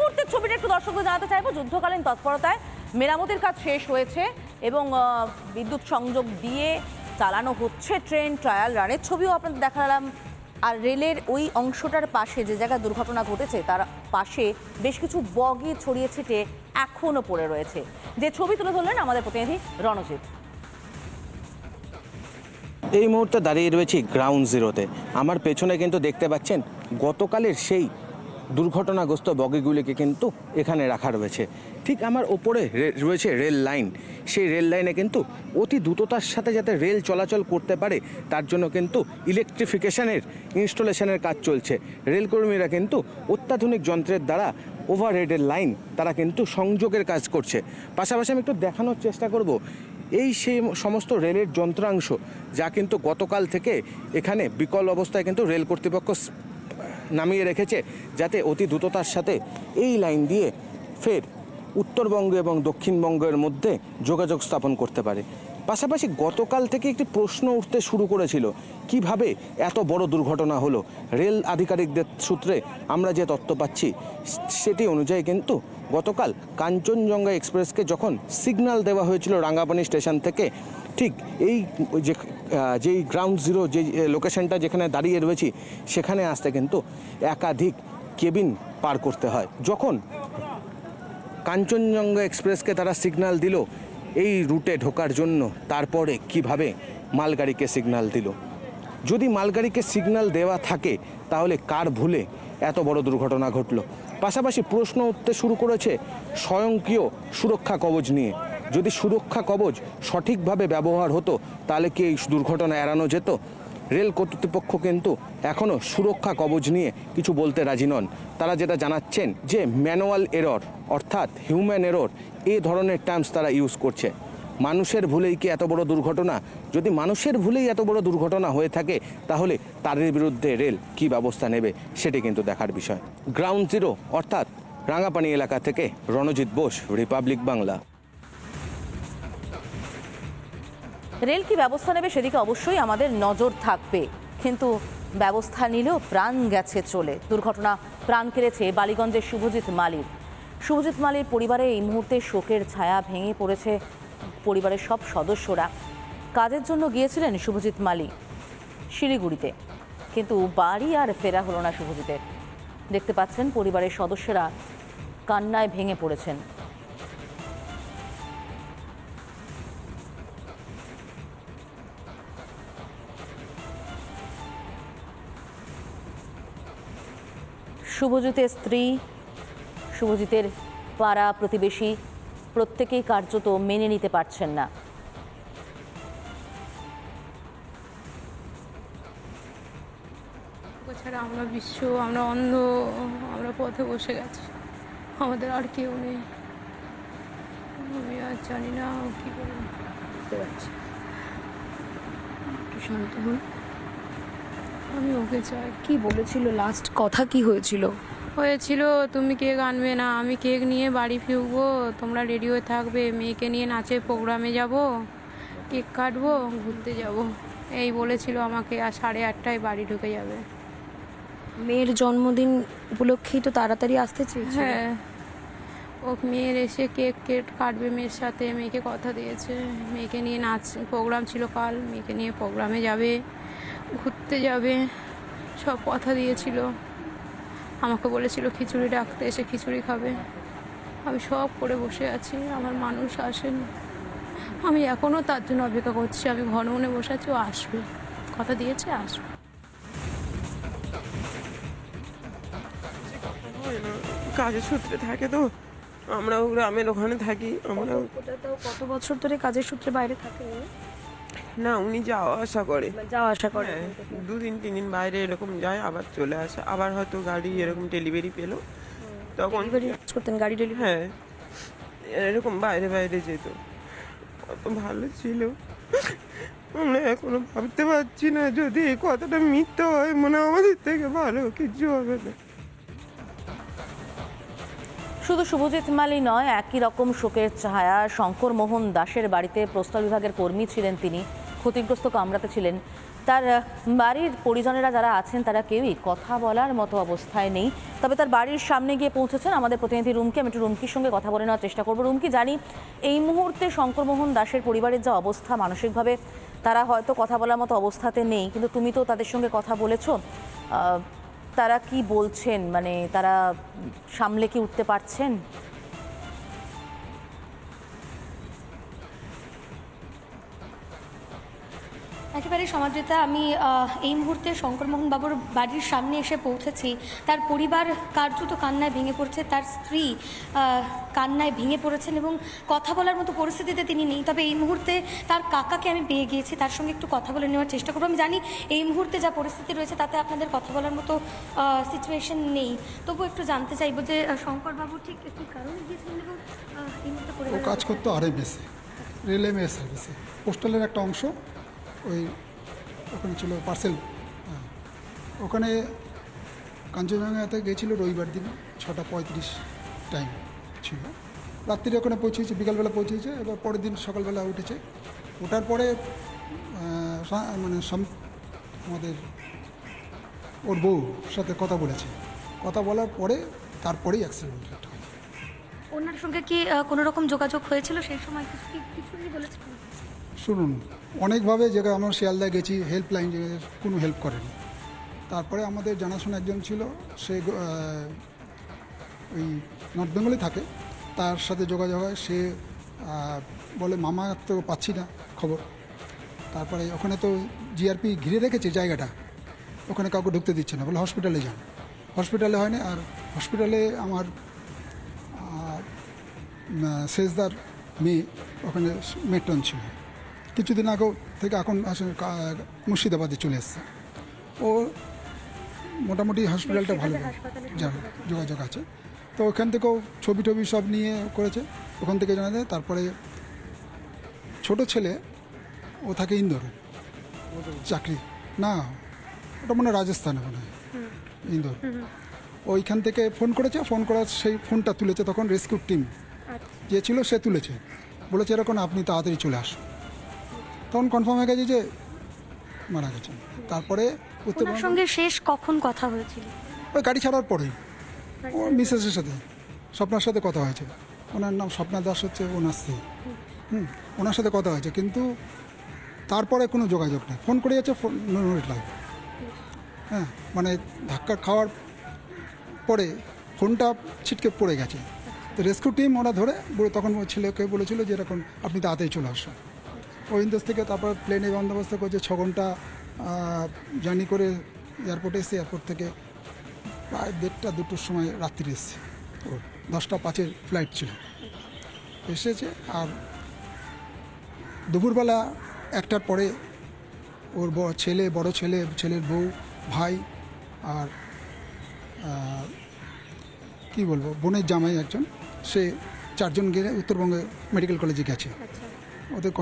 মুহূর্তের ছবিটা একটু দর্শকদের জানাতে চাইবো। যুদ্ধকালীন তৎপরতায় মেরামতির কাজ শেষ হয়েছে এবং বিদ্যুৎ সংযোগ দিয়ে চালানো হচ্ছে ট্রেন। ট্রায়াল রানের ছবিও আপনাদের দেখালাম। আর রেলের ওই অংশটার পাশে যে জায়গায় দুর্ঘটনা ঘটেছে তার পাশে বেশ কিছু বগি ছড়িয়ে ছিটে এখনো পড়ে রয়েছে। যে ছবি তুলে ধরলেন আমাদের প্রতিনিধি রণজিৎ। এই মুহূর্তে দাঁড়িয়ে রয়েছি গ্রাউন্ড জিরোতে। আমার পেছনে কিন্তু দেখতে পাচ্ছেন গতকালের সেই দুর্ঘটনাগ্রস্ত বগিগুলিকে কিন্তু এখানে রাখা রয়েছে। ঠিক আমার ওপরে রয়েছে রেল লাইন। সেই রেল লাইনে কিন্তু অতি দ্রুততার সাথে যাতে রেল চলাচল করতে পারে তার জন্য কিন্তু ইলেকট্রিফিকেশনের ইনস্টলেশনের কাজ চলছে। রেলকর্মীরা কিন্তু অত্যাধুনিক যন্ত্রের দ্বারা ওভারহেডের লাইন তারা কিন্তু সংযোগের কাজ করছে। পাশাপাশি আমি একটু দেখানোর চেষ্টা করব এই সেই সমস্ত রেলের যন্ত্রাংশ যা কিন্তু গতকাল থেকে এখানে বিকল অবস্থায় কিন্তু রেল কর্তৃপক্ষ নামিয়ে রেখেছে, যাতে অতি দ্রুততার সাথে এই লাইন দিয়ে ফের উত্তরবঙ্গ এবং দক্ষিণবঙ্গের মধ্যে যোগাযোগ স্থাপন করতে পারে। পাশাপাশি গতকাল থেকে একটি প্রশ্ন উঠতে শুরু করেছিল, কিভাবে এত বড় দুর্ঘটনা হলো। রেল আধিকারিকদের সূত্রে আমরা যে তথ্য পাচ্ছি সেটি অনুযায়ী কিন্তু গতকাল কাঞ্চনজঙ্ঘা এক্সপ্রেসকে যখন সিগন্যাল দেওয়া হয়েছিল রাঙ্গাপানি স্টেশন থেকে, ঠিক এই যেই গ্রাউন্ড জিরো যে লোকেশনটা যেখানে দাঁড়িয়ে রয়েছি সেখানে আসতে কিন্তু একাধিক কেবিন পার করতে হয়। যখন কাঞ্চনজঙ্ঘা এক্সপ্রেসকে তারা সিগন্যাল দিল এই রুটে ঢোকার জন্য, তারপরে কিভাবে মালগাড়িকে সিগন্যাল দিল। যদি মালগাড়িকে সিগন্যাল দেওয়া থাকে তাহলে কার ভুলে এত বড় দুর্ঘটনা ঘটল। পাশাপাশি প্রশ্ন উঠতে শুরু করেছে স্বয়ংক্রিয় সুরক্ষা কবচ নিয়ে। যদি সুরক্ষা কবচ সঠিকভাবে ব্যবহার হতো তাহলে কি এই দুর্ঘটনা এড়ানো যেত। রেল কর্তৃপক্ষ কিন্তু এখনও সুরক্ষা কবচ নিয়ে কিছু বলতে রাজি নন। তারা যেটা জানাচ্ছেন যে ম্যানুয়াল এরর অর্থাৎ হিউম্যান এরর এই ধরনের টার্মস তারা ইউজ করছে। মানুষের ভুলেই কি এত বড় দুর্ঘটনা? যদি মানুষের ভুলেই এত বড় দুর্ঘটনা হয়ে থাকে তাহলে তাদের বিরুদ্ধে রেল কী ব্যবস্থা নেবে সেটি কিন্তু দেখার বিষয়। গ্রাউন্ড জিরো অর্থাৎ রাঙ্গাপানি এলাকা থেকে রণজিৎ বোস, রিপাবলিক বাংলা। রেল কি ব্যবস্থা নেবে সেদিকে অবশ্যই আমাদের নজর থাকবে, কিন্তু ব্যবস্থা নিলেও প্রাণ গেছে চলে। দুর্ঘটনা প্রাণ কেড়েছে বালিগঞ্জের শুভজিৎ মালির। শুভজিৎ মালির পরিবারে এই মুহূর্তে শোকের ছায়া ভেঙে পড়েছে। পরিবারের সব সদস্যরা কাজের জন্য গিয়েছিলেন শুভজিৎ মালি শিলিগুড়িতে, কিন্তু বাড়ি আর ফেরা হলো না শুভজিতের। দেখতে পাচ্ছেন পরিবারের সদস্যরা কান্নায় ভেঙে পড়েছেন। শুভজিতের স্ত্রী, শুভজিতের পাড়া প্রতিবেশী প্রত্যেকেই কার্যত মেনে নিতে পারছেন না। ছাড়া আমরা আমরা অন্ধ, আমরা পথে বসে গেছি, আমাদের আর কেউ নেই। আমি আর জানি না কি করে বুঝতে পারছি। একটু শান্ত হন। আমি ওকে চাই। কি বলেছিল লাস্ট কথা কি হয়েছিল? তুমি কেক আনবে না, আমি কেক নিয়ে বাড়ি ফিরবো, তোমরা রেডি হয়ে থাকবে, মেয়েকে নিয়ে নাচের প্রোগ্রামে যাব, কেক কাটবো, ঘুরতে যাব, এই বলেছিল আমাকে। আর 8:30টায় বাড়ি ঢুকে যাবে। মেয়ের জন্মদিন উপলক্ষেই তো তাড়াতাড়ি আসতে চেয়েছে। হ্যাঁ, ও মেয়ের এসে কেক কাটবে মেয়ের সাথে, মেয়েকে কথা দিয়েছে। মেয়েকে নিয়ে নাচ প্রোগ্রাম ছিল কাল, মেয়েকে নিয়ে প্রোগ্রামে যাবে, ঘুরতে যাবে, সব কথা দিয়েছিল। আমাকে বলেছিল খিচুড়ি ডাকতে, এসে খিচুড়ি খাবে। আমি সব করে বসে আছি, আমার মানুষ আসেনি। আমি এখনও তার জন্য অপেক্ষা করছি। আমি ঘন মনে বসে আছি, ও আসবে, কথা দিয়েছে আসবে। কাজের সূত্রে থাকে তো, আমরাও গ্রামের ওখানে থাকি। আমরা কত বছর ধরে কাজের সূত্রে বাইরে থাকে? না, উনি যাওয়া আসা করে। 2-3 দিন বাইরে এরকম যায়, আবার চলে আসে। আবার হয়তো গাড়ি এরকম ডেলিভারি পেলো তখন করতেন, গাড়ি ডেলিভারি। হ্যাঁ, এরকম বাইরে যেত। কত ভালো ছিল। আমরা এখনো ভাবতে পারছি না, যদি এই কথাটা মিথ্যা হয়, মনে আমাদের থেকে ভালো কিছু হবে না। শুধু শুভজিৎ মালি নয়, একই রকম শোকের ছায়া শঙ্কর মোহন দাসের বাড়িতে। পোস্টাল বিভাগের কর্মী ছিলেন তিনি, ক্ষতিগ্রস্ত কামরাতে ছিলেন। তার বাড়ির পরিজনেরা যারা আছেন তারা কেউই কথা বলার মতো অবস্থায় নেই। তবে তার বাড়ির সামনে গিয়ে পৌঁছেছেন আমাদের প্রতিনিধি রুমকি। আমি একটু রুমকির সঙ্গে কথা বলে নেওয়ার চেষ্টা করবো। রুমকি, জানি এই মুহূর্তে শঙ্করমোহন দাসের পরিবারের যা অবস্থা, মানসিকভাবে তারা হয়তো কথা বলার মতো অবস্থাতে নেই, কিন্তু তুমি তো তাদের সঙ্গে কথা বলেছো, তারা কি বলছেন? মানে তারা সামলে কি উঠতে পারছেন? একেবারে সমাদৃতা, আমি এই মুহূর্তে শঙ্করমোহন বাবুর বাড়ির সামনে এসে পৌঁছেছি। তার পরিবার কার্যত কান্নায় ভেঙে পড়েছে, তার স্ত্রী কান্নায় ভেঙে পড়েছেন এবং কথা বলার মতো পরিস্থিতিতে তিনি নেই। তবে এই মুহূর্তে তার কাকাকে আমি পেয়ে গিয়েছি, তার সঙ্গে একটু কথা বলে নেওয়ার চেষ্টা করবো। আমি জানি এই মুহূর্তে যা পরিস্থিতি রয়েছে তাতে আপনাদের কথা বলার মতো সিচুয়েশন নেই, তবু একটু জানতে চাইবো যে শঙ্করবাবু ঠিক কী কারণে গিয়েছিলেন এবং এই মুহূর্তে ও কাজ করতো আরএমএসে, রেল এমএস সার্ভিসে, পোস্টালের একটা অংশ ওই ওখানে ছিল পার্সেল। ওখানে কাঞ্চনজঙ্ঘাতে গিয়েছিল রবিবার দিন 6:35 টাইম ছিল। রাত্রিরে ওখানে পৌঁছেছে, বিকালবেলা পৌঁছেছে। এবার পরের দিন সকালবেলা উঠেছে। ওঠার পরে মানে আমাদের ওর বউ সাথে কথা বলেছে। কথা বলার পরে তারপরেই অ্যাক্সিডেন্টটা হয়। ওনার সঙ্গে কি কোনো রকম যোগাযোগ হয়েছিল সেই সময়? কিছু বলেছিল? শুনুন, অনেকভাবে জায়গায় আমরা শিয়ালদায় গেছি, হেল্পলাইন কোনো হেল্প করেনি। তারপরে আমাদের জানাশোনা একজন ছিল, সে ওই নর্থ বেঙ্গলে থাকে, তার সাথে যোগাযোগ হয়। সে বলে মামা তো পাচ্ছি না খবর। তারপরে ওখানে তো জিআরপি ঘিরে রেখেছে জায়গাটা, ওখানে কাউকে ঢুকতে দিচ্ছে না, বলে হসপিটালে যান। হসপিটালে হয়নি। আর হসপিটালে আমার শেষদার মেয়ে ওখানে মেট্রন ছিল, কিছুদিন আগেও থেকে এখন আসলে মুর্শিদাবাদে চলে এসছে। ও মোটামুটি হসপিটালটা ভালো জানো, যোগাযোগ আছে। তো ওখান থেকেও ছবি টবি সব নিয়ে করেছে, ওখান থেকে জানা যায়। তারপরে ছোট ছেলে, ও থাকে ইন্দোরে চাকরি, না ওটা মনে হয় রাজস্থানে, মনে হয় ইন্দোর। ওইখান থেকে ফোন করেছে, ফোন করার সেই ফোনটা তুলেছে তখন রেস্কিউ টিম যে ছিল সে তুলেছে, বলেছে এরকম আপনি তাড়াতাড়ি চলে আসুন। তখন কনফার্ম হয়ে গেছে যে মারা গেছেন। তারপরে ওনার সঙ্গে শেষ কখন কথা হয়েছিল? ওই গাড়ি ছাড়ার পরেই ওর মিসেসের সাথে, স্বপ্নার সাথে কথা হয়েছে। ওনার নাম স্বপ্না দাস হচ্ছে ওনার স্ত্রী। ওনার সাথে কথা হয়েছে, কিন্তু তারপরে কোনো যোগাযোগ নেই। ফোন করে যাচ্ছে, ফোন নো রিপ্লাই। হ্যাঁ, মানে ধাক্কা খাওয়ার পরে ফোনটা ছিটকে পড়ে গেছে। তো রেস্কিউ টিম ওরা ধরে তখন ওই ছেলেকে বলেছিল যে এরকম আপনি তাড়াতাড়ি চলে আসুন। ওই ইন্দোর থেকে তারপর প্লেনে বন্দোবস্ত করছে, 6 ঘন্টা জার্নি করে এয়ারপোর্টে এসে, এয়ারপোর্ট থেকে প্রায় 1:30-2টোর সময় রাত্রি এসছে। ও 10:05 ফ্লাইট ছিল, এসেছে। আর দুপুরবেলা 1টার পরে ওর ছেলে, বড় ছেলে, ছেলের বউ, ভাই আর কি বলবো বোনের জামাই একজন, সে 4 জন গিয়ে উত্তরবঙ্গে মেডিকেল কলেজে গেছে। ওদের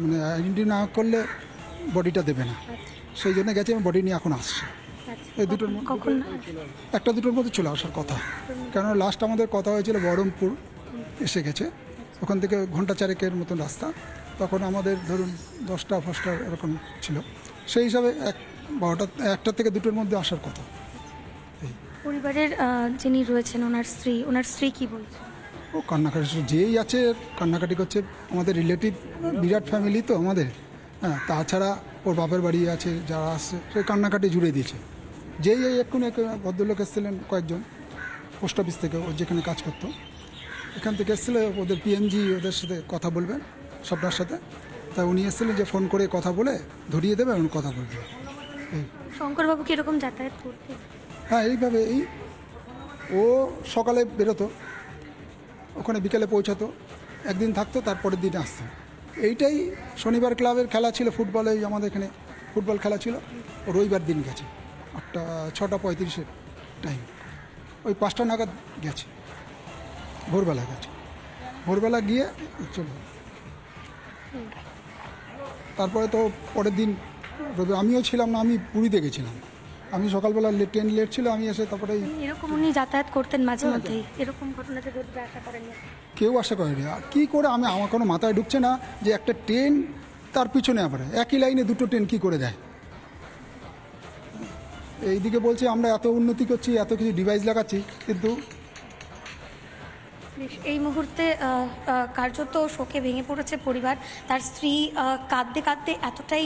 মানে আইডেন্টি না করলে বডিটা দেবে না, সেই জন্য গেছে। বডি নিয়ে এখন আসছে। এই দুটোর মধ্যে 1-2টোর মধ্যে চলে আসার কথা, কেন লাস্ট আমাদের কথা হয়েছিল বহরমপুর এসে গেছে, ওখান থেকে ঘন্টা 4-এর মতন রাস্তা। তখন আমাদের ধরুন 10টা এরকম ছিল, সেই হিসাবে 1টা থেকে 2টোর মধ্যে আসার কথা। পরিবারের যিনি রয়েছেন ওনার স্ত্রী কি বলছে? ও কান্নাকাটি, যেই আছে কান্নাকাটি করছে। আমাদের রিলেটিভ বিরাট ফ্যামিলি তো আমাদের, হ্যাঁ। তাছাড়া ওর বাপের বাড়ি আছে, যারা আসছে সে কান্নাকাটি জুড়ে দিয়েছে। যেই এক্ষুনি এক ভদ্রলোক এসেছিলেন, কয়েকজন পোস্ট অফিস থেকে, ও যেখানে কাজ করতো এখান থেকে এসেছিলো, ওদের পিএনজি ওদের সাথে কথা বলবেন, স্বপ্নার সাথে। তা উনি এসেছিলেন যে ফোন করে কথা বলে ধরিয়ে দেবে, এবং কথা বলবে। শঙ্করবাবু কি এরকম যাতায়াত করতেন? হ্যাঁ, এইভাবে ও সকালে বেরোতো, ওখানে বিকেলে পৌঁছাতো, একদিন থাকতো, তারপরের দিন আসতো। এইটাই শনিবার ক্লাবের খেলা ছিল, ফুটবলে আমাদের এখানে ফুটবল খেলা ছিল। ও রবিবার দিন গেছে 6:35 টাইম, ওই 5টা নাগাদ গেছে, ভোরবেলা গেছে। ভোরবেলা গিয়ে চলো, তারপরে তো পরের দিন আমিও ছিলাম না, আমি পুরীতে গেছিলাম। আমি সকালবেলা ট্রেন লেট ছিল, আমি এসে তারপরে এরকম উনি যাতায়াত করতেন মাঝে মধ্যেই, এরকম ঘটনাতে ঘটবে আশা করেন? কেউ আশা করেনি। আর কী করে আমার কোনো মাথায় ঢুকছে না যে একটা ট্রেন তার পিছনে আবার একই লাইনে 2টো ট্রেন কী করে দেয়। এইদিকে বলছে আমরা এত উন্নতি করছি, এত কিছু ডিভাইস লাগাচ্ছি, কিন্তু এই মুহূর্তে কার্যত শোকে ভেঙে পড়েছে পরিবার। তার স্ত্রী কাঁদতে কাঁদতে এতটাই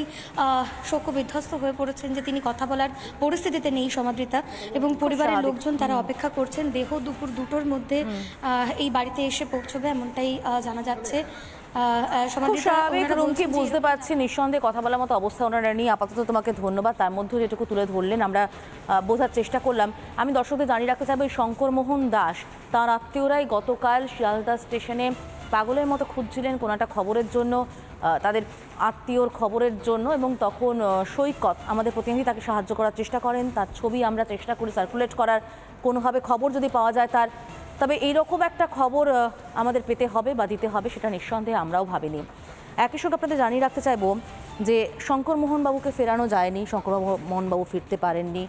শোকবিধ্বস্ত হয়ে পড়েছেন যে তিনি কথা বলার পরিস্থিতিতে নেই সমাদৃতা, এবং পরিবারের লোকজন তারা অপেক্ষা করছেন দেহ দুপুর 2টোর মধ্যে এই বাড়িতে এসে পৌঁছবে এমনটাই জানা যাচ্ছে। খুব স্বাভাবিক রুমকি, বুঝতে পারছি নিঃসন্দেহে কথা বলার মতো অবস্থা ওনারা নিয়ে। আপাতত তোমাকে ধন্যবাদ, তার মধ্যে যেটুকু তুলে ধরলেন আমরা বোঝার চেষ্টা করলাম। আমি দর্শকদের জানিয়ে রাখতে চাইবো, শঙ্করমোহন দাস তার আত্মীয়রাই গতকাল শিয়ালদা স্টেশনে পাগলের মতো খুঁজছিলেন কোনো একটা খবরের জন্য, তাদের আত্মীয়র খবরের জন্য, এবং তখন সৈকত আমাদের প্রতিনিধি তাকে সাহায্য করার চেষ্টা করেন। তার ছবি আমরা চেষ্টা করি সার্কুলেট করার, কোনোভাবে খবর যদি পাওয়া যায় তার। তবে এইরকম একটা খবর আমাদের পেতে হবে বা দিতে হবে, সেটা নিঃসন্দেহে আমরাও ভাবিনি। একই সঙ্গে আপনাদের জানিয়ে রাখতে চাইবো যে শঙ্করমোহনবাবুকে ফেরানো যায়নি, শঙ্করমোহনবাবু ফিরতে পারেননি।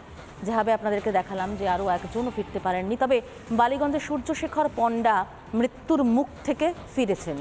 যেভাবে আপনাদেরকে দেখালাম যে আরও একজনও ফিরতে পারেননি। তবে বালিগঞ্জের সূর্যশেখর পণ্ডা মৃত্যুর মুখ থেকে ফিরেছেন।